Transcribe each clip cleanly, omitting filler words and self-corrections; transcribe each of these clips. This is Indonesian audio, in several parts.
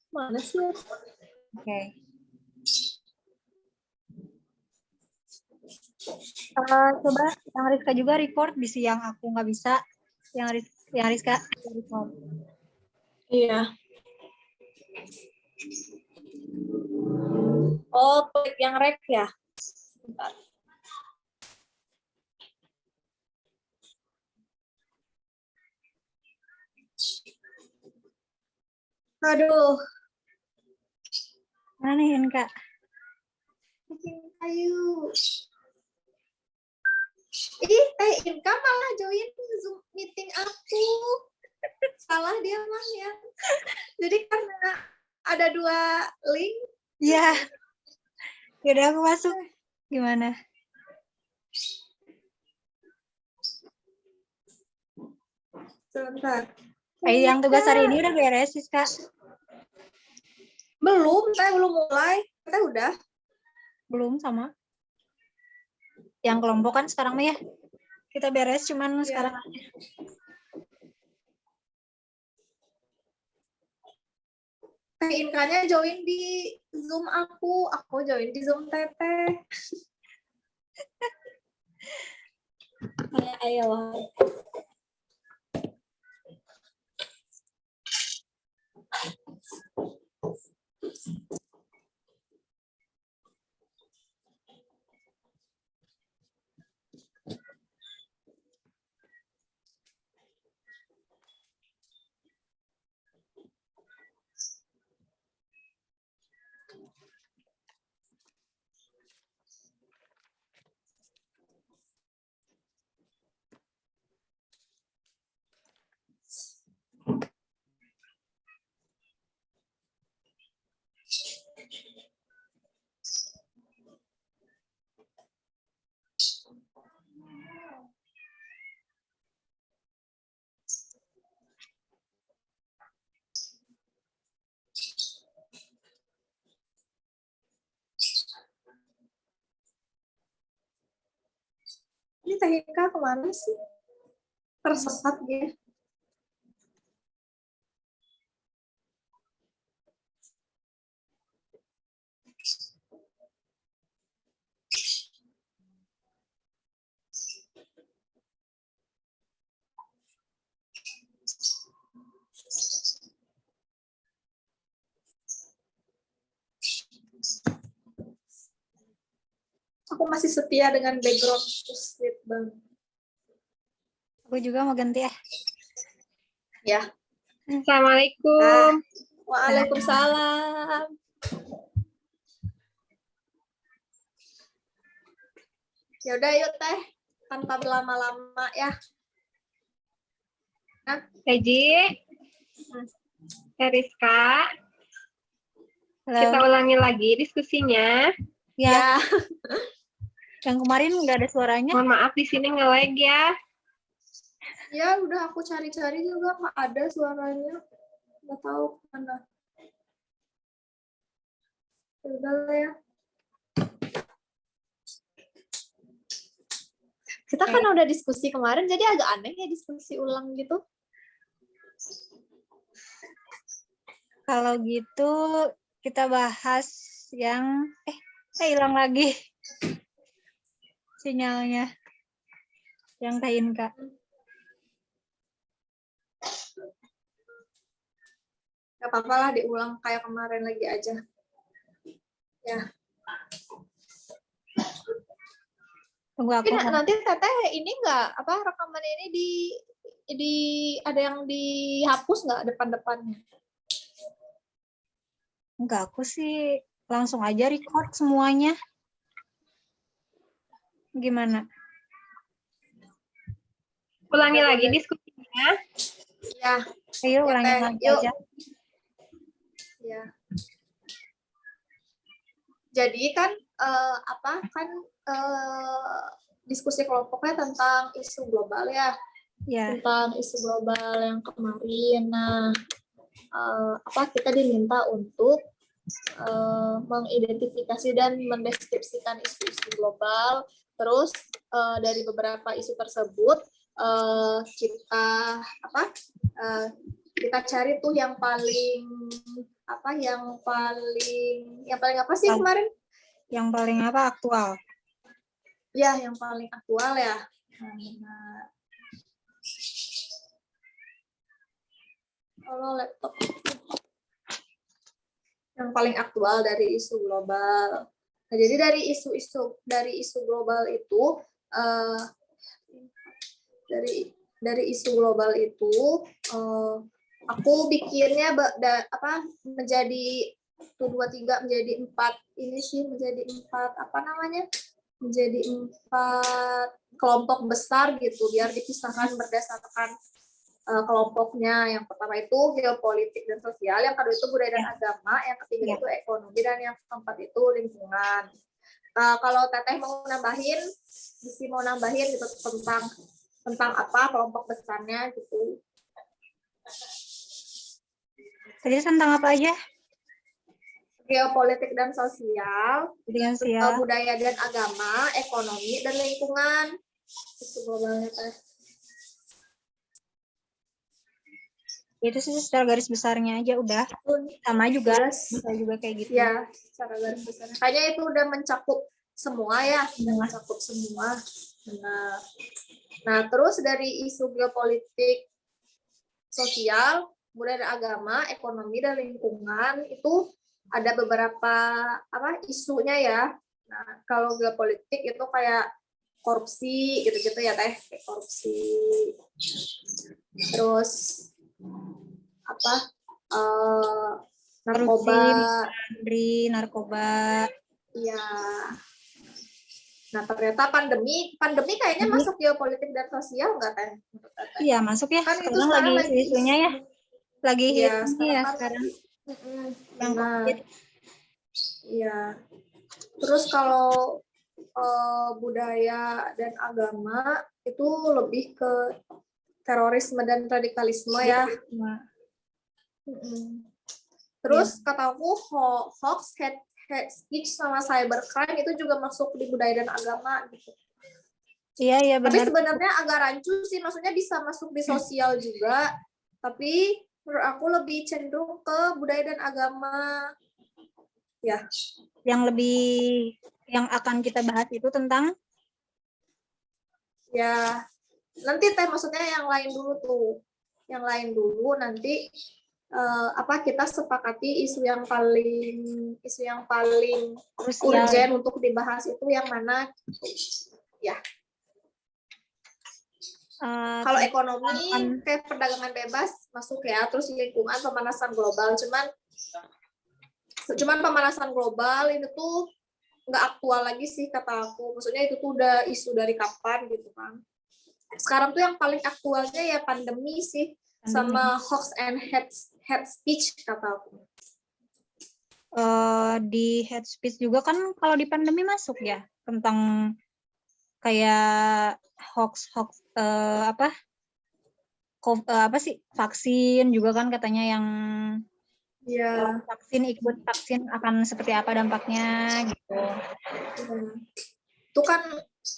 Mana sih? Oke. Coba yang Rizka juga record di siang aku nggak bisa. Yang Rizka record. Iya. Oh, klik yang rek ya. Bentar. Aduh. Mana nih Inka? Bikin kayu. Inka malah join Zoom meeting aku. Salah dia mah ya. Jadi karena ada 2 link. Iya. Yaudah aku masuk. Gimana? Sebentar. Yang tugas hari ini udah beres, Kak? Belum, saya belum mulai. Kita udah. Belum sama. Yang kelompok kan sekarang mah ya. Kita beres cuman sekarang aja. Inkanya join di Zoom aku join di Zoom Teteh. Ayo. Ini Teh Ika kemana sih? Tersesat dia. Aku masih setia dengan background sleep bang. Aku juga mau ganti ya. Ya. Assalamualaikum. Waalaikumsalam. Ya udah yuk Teh, tanpa berlama-lama ya. Eji, Rizka, Halo. kita ulangi lagi diskusinya. Ya. Yang kemarin nggak ada suaranya. Mohon maaf di sini nge-lag ya. Ya udah aku cari-cari juga nggak ada suaranya. Nggak tahu mana. Udah lah ya. Kita kan udah diskusi kemarin, jadi agak aneh ya diskusi ulang gitu. Kalau gitu kita bahas yang hilang lagi sinyalnya. Yang kain Kak. Gak apa-apa lah diulang kayak kemarin lagi aja. Ya. Tunggu aku. Nanti Teteh ini nggak rekaman ini di ada yang dihapus nggak depan-depannya? Enggak, aku sih langsung aja record semuanya. Gimana? Ulangi lagi diskusinya. Ya. Ayo ulangi lagi aja. Ya. Jadi kan diskusi kelompoknya tentang isu global ya. Ya. Tentang isu global yang kemarin. Nah, kita diminta untuk mengidentifikasi dan mendeskripsikan isu-isu global. Terus dari beberapa isu tersebut kita Kita cari tuh yang paling apa sih kemarin? Yang paling apa aktual? Ya, yang paling aktual ya. Nah, kalau laptop yang paling aktual dari isu global. Nah, jadi dari isu global itu dari isu global itu aku bikinnya menjadi 1, 2, 3 menjadi 4 menjadi 4 menjadi 4 kelompok besar gitu biar dipisahkan berdasarkan kelompoknya. Yang pertama itu geopolitik dan sosial, yang kedua itu budaya dan agama, yang ketiga itu ekonomi, dan yang keempat itu lingkungan. Kalau Teteh mau nambahin gitu tentang apa kelompok besarnya gitu. Tadi tentang apa aja? Geopolitik dan sosial, Siap. budaya dan agama, ekonomi dan lingkungan. Itu globalnya Teh. Itu sih secara garis besarnya aja udah. Sama juga. Bisa juga kayak gitu. Ya, secara garis besarnya. Kayaknya itu udah mencakup semua ya. Mencakup semua. Nah, terus dari isu geopolitik, sosial, budaya dan agama, ekonomi dan lingkungan itu ada beberapa isunya ya. Nah, kalau geopolitik itu kayak korupsi gitu-gitu ya Teh, kayak korupsi. Terus narkoba. Iya. Nah, ternyata pandemi kayaknya masuk geopolitik dan sosial nggak Teh? Iya, masuk ya. Kan itu sekarang lagi isunya ya. Lagi sekarang. Yang COVID. Iya. Terus kalau budaya dan agama itu lebih ke terorisme dan radikalisme ya. Terus kataku hoax, hate speech sama cybercrime itu juga masuk di budaya dan agama gitu. Iya benar. Tapi sebenarnya agak rancu sih, maksudnya bisa masuk di sosial juga, tapi menurut aku lebih cenderung ke budaya dan agama. Ya. Yang akan kita bahas itu tentang ya nanti Teh, maksudnya yang lain dulu tuh. Yang lain dulu nanti kita sepakati isu yang paling urgent untuk dibahas itu yang mana ya. Kalau ekonomi kayak perdagangan bebas masuk ya, terus lingkungan pemanasan global, cuman pemanasan global ini tuh nggak aktual lagi sih kata aku, maksudnya itu tuh udah isu dari kapan gitu kan. Sekarang tuh yang paling aktualnya ya pandemi sih, sama hoax and hate speech kata aku. Di hate speech juga kan kalau di pandemi masuk ya, tentang kayak hoax vaksin juga kan katanya yang ikut vaksin akan seperti apa dampaknya gitu.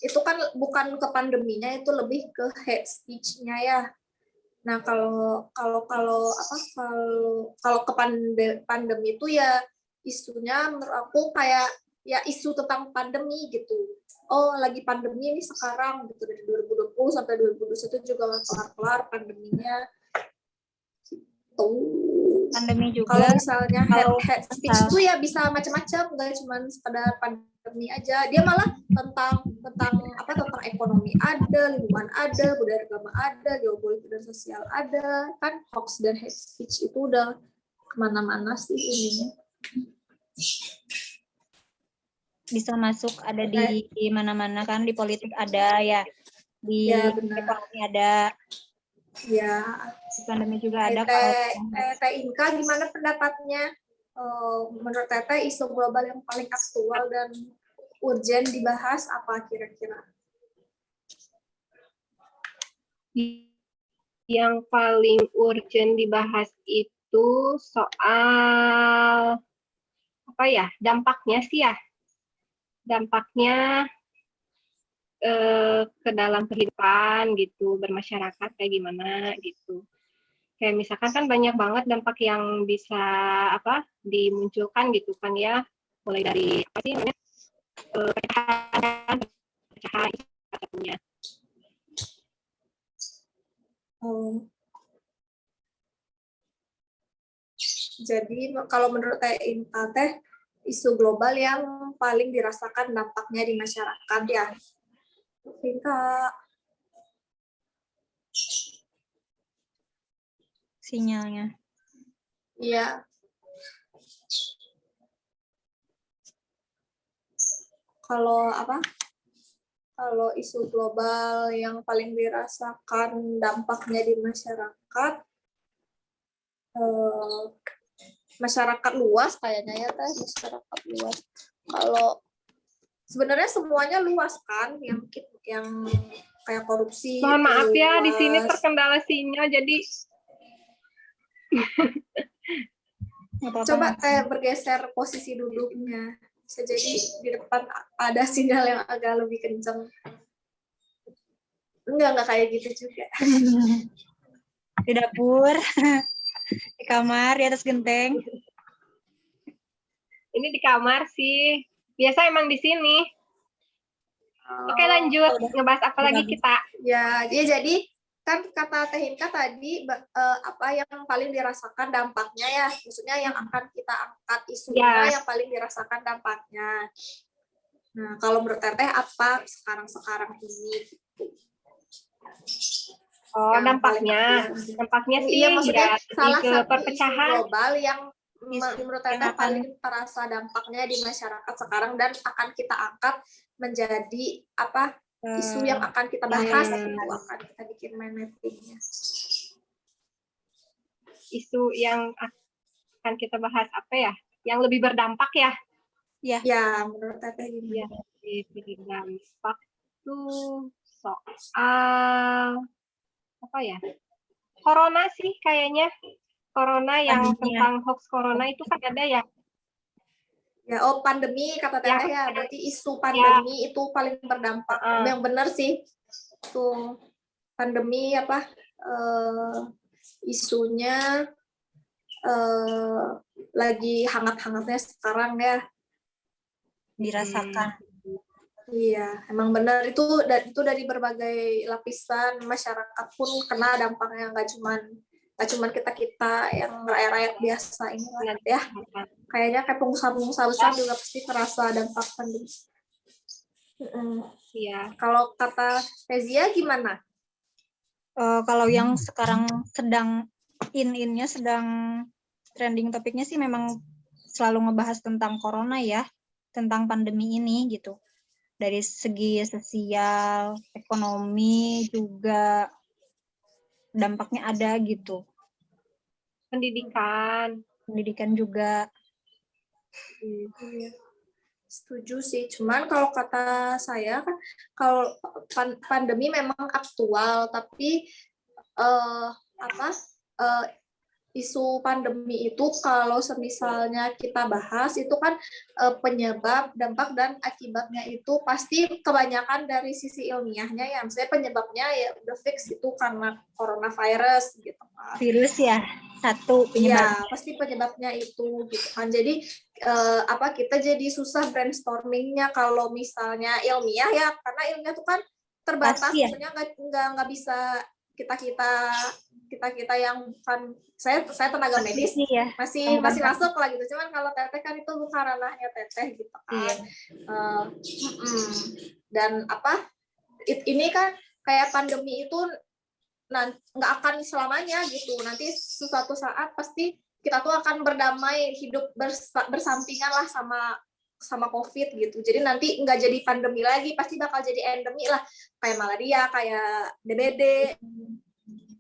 Itu kan bukan ke pandeminya, itu lebih ke hate speech-nya ya. Nah, kalau ke pandemi itu ya isunya menurut aku kayak ya isu tentang pandemi gitu. Oh, lagi pandemi ini sekarang gitu, dari 2020 sampai 2021 juga nggak kelar-kelar pandeminya. Pandemi juga. Kalau misalnya hate speech itu ya bisa macam-macam, nggak cuma sekedar pandemi aja. Dia malah tentang ekonomi ada, lingkungan ada, budaya agama ada, geopolitik dan sosial ada. Kan hoax dan hate speech itu udah kemana-mana sih ininya. Bisa masuk, ada di mana-mana kan, di politik ada ya, di ekonomi ada. Ya, pandemi juga ada. Teh Inka gimana pendapatnya? Menurut Teteh isu global yang paling aktual dan urgent dibahas apa kira-kira? Yang paling urgent dibahas itu soal apa ya? Dampaknya sih ya. Dampaknya ke dalam kehidupan gitu, bermasyarakat kayak gimana gitu. Kayak misalkan kan banyak banget dampak yang bisa apa dimunculkan gitu kan ya, mulai dari apa sih namanya pecahan itu salah satunya. Jadi kalau menurut Inka teh isu global yang paling dirasakan dampaknya di masyarakat ya. Inka. Sinyalnya. Iya. Kalau apa? Kalau isu global yang paling dirasakan dampaknya di masyarakat, masyarakat luas kayaknya ya teh, masyarakat luas. Kalau sebenarnya semuanya luas kan, yang kayak korupsi. Mohon maaf ya, luas. di sini terkendala sinyal jadi Coba kayak bergeser posisi duduknya. Bisa jadi di depan ada sinyal yang agak lebih kencang. Enggak kayak gitu juga. Di dapur, di kamar, di atas genteng. ini di kamar sih. Biasa emang di sini. Oke, lanjut. Ngebahas apa lagi kita? Ya, jadi kan kata Teh Inka tadi apa yang paling dirasakan dampaknya ya, maksudnya yang akan kita angkat isunya yang paling dirasakan dampaknya. Nah, kalau menurut Teteh apa sekarang ini? Oh, dampaknya sih iya, maksudnya ya salah satu perpecahan isu global yang menurut Teteh paling terasa dampaknya di masyarakat sekarang dan akan kita angkat menjadi apa isu yang akan kita bahas itu akan kita bikin mappingnya. Isu yang akan kita bahas apa ya? Yang lebih berdampak ya? Ya, menurut Teteh gimana? Ya, lebih berdampak tuh soal apa ya? Corona sih kayaknya. Corona yang tentang hoax corona itu kan ada ya. Ya, pandemi kata Teteh ya, berarti isu pandemi itu paling berdampak. Yang benar sih, tuh pandemi apa isunya lagi hangat-hangatnya sekarang ya. Dirasakan. Iya, emang benar itu dari berbagai lapisan masyarakat pun kena dampaknya nggak cuman kita yang rakyat biasa ini lah ya. Kayaknya kayak pengusaha besar juga pasti terasa dampak pandemi. Iya. Kalau kata Tezia gimana? Kalau yang sekarang sedang in-innya sedang trending topiknya sih memang selalu ngebahas tentang corona ya, tentang pandemi ini gitu. Dari segi sosial, ekonomi juga dampaknya ada gitu. Pendidikan juga. Iya. Setuju sih, cuman kalau kata saya kan kalau pandemi memang aktual, tapi isu pandemi itu kalau misalnya kita bahas itu kan penyebab, dampak dan akibatnya itu pasti kebanyakan dari sisi ilmiahnya ya, misalnya penyebabnya ya udah fix itu karena coronavirus gitu kan. Virus ya, satu penyebab. Ya, pasti penyebabnya itu gitu kan. Jadi kita jadi susah brainstormingnya kalau misalnya ilmiah ya, karena ilmiah itu kan terbatas, maksudnya nggak bisa kita yang bukan saya tenaga medis masih masuk lah gitu, cuman kalau Teteh kan itu bukan ranahnya Teteh gitu kan. Dan ini kan kayak pandemi itu nggak akan selamanya gitu, nanti suatu saat pasti kita tuh akan berdamai hidup bersampingan lah sama COVID gitu. Jadi nanti nggak jadi pandemi lagi, pasti bakal jadi endemi lah, kayak malaria, kayak DBD,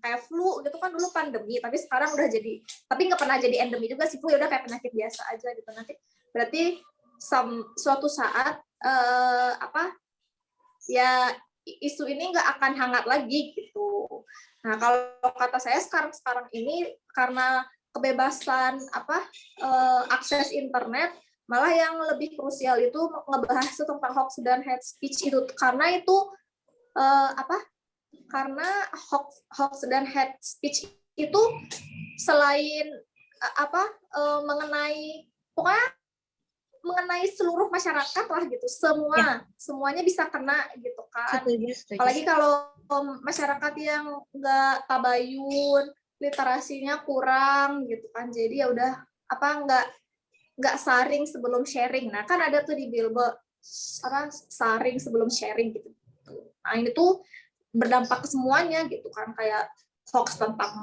kayak flu gitu kan dulu pandemi, tapi sekarang udah jadi, tapi nggak pernah jadi endemi juga sih, flu ya udah kayak penyakit biasa aja gitu. Nanti berarti suatu saat ya isu ini nggak akan hangat lagi gitu. Nah kalau kata saya sekarang ini karena kebebasan akses internet, malah yang lebih krusial itu ngebahas tentang hoax dan hate speech itu, karena itu karena hoax dan hate speech itu selain mengenai pokoknya mengenai seluruh masyarakat lah gitu, semuanya bisa kena gitu kan. Setuju. Apalagi kalau masyarakat yang nggak tabayun, literasinya kurang gitu kan, jadi ya udah nggak saring sebelum sharing. Nah kan ada tuh di billboard saring sebelum sharing gitu. Nah ini tuh berdampak ke semuanya gitu kan, kayak hoax tentang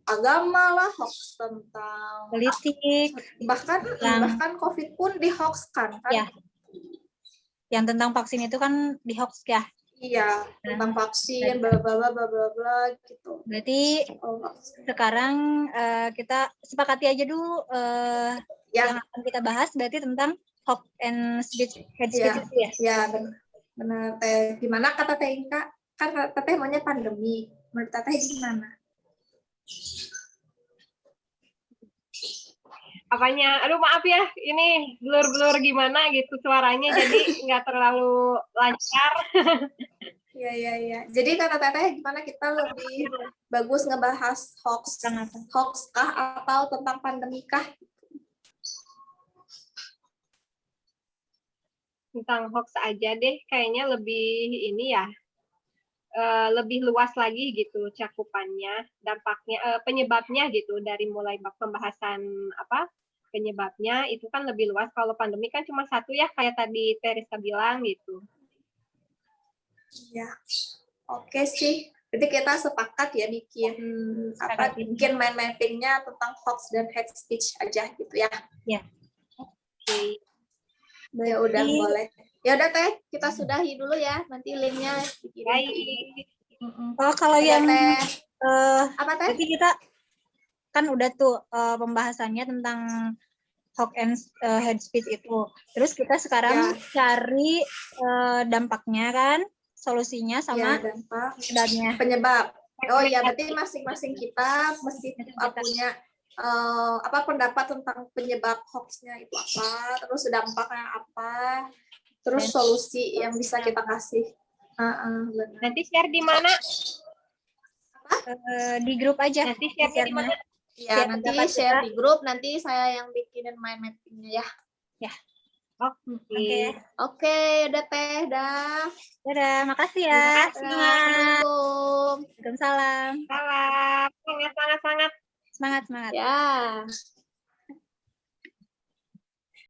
agama lah, hoax tentang Politik, bahkan COVID pun dihoaxkan kan. ya. Yang tentang vaksin itu kan dihoax ya. Iya, tentang vaksin, bla bla bla bla bla bla gitu. Berarti sekarang kita sepakati aja dulu yang akan kita bahas berarti tentang hoax and hate speech itu ya. Ya, benar Teh. Gimana kata Teh Inka? Kan kata Teh maunya pandemi. Menurut Teh gimana? Apanya? Aduh maaf ya, ini blur gimana gitu suaranya, jadi nggak terlalu lancar. Iya. Jadi kata Teteh gimana kita lebih bagus ngebahas hoax kah atau tentang pandemi kah? Tentang hoax aja deh, kayaknya lebih ini ya, lebih luas lagi gitu cakupannya, dampaknya, penyebabnya gitu, dari mulai pembahasan penyebabnya itu kan lebih luas. Kalau pandemi kan cuma satu ya, kayak tadi Teresa bilang gitu. Ya, oke sih. Berarti kita sepakat ya bikin mind mappingnya tentang hoax dan hate speech aja gitu ya. Ya. Oke. Ya udah boleh. Ya udah Teh, kita sudahi dulu ya. Nanti linknya dikirim. Baik. Oh kalau yang apa Teh? Berarti kita kan udah tuh pembahasannya tentang hoax and hate speech itu. Terus kita sekarang cari dampaknya kan, solusinya sama penyebab. Oh iya, berarti masing-masing kita mesti punya pendapat tentang penyebab hoaxnya itu apa, terus dampaknya apa, terus solusi yang bisa kita kasih. Nanti share di mana? Di grup aja. Nanti share di mana? Ya, nanti share di grup, nanti saya yang bikinin mind mapping-nya ya. Ya. Oke, udah Teh, dah. Dadah, makasih ya. Assalamualaikum. Waalaikumsalam. Salam. Semangat. Semangat. Ya.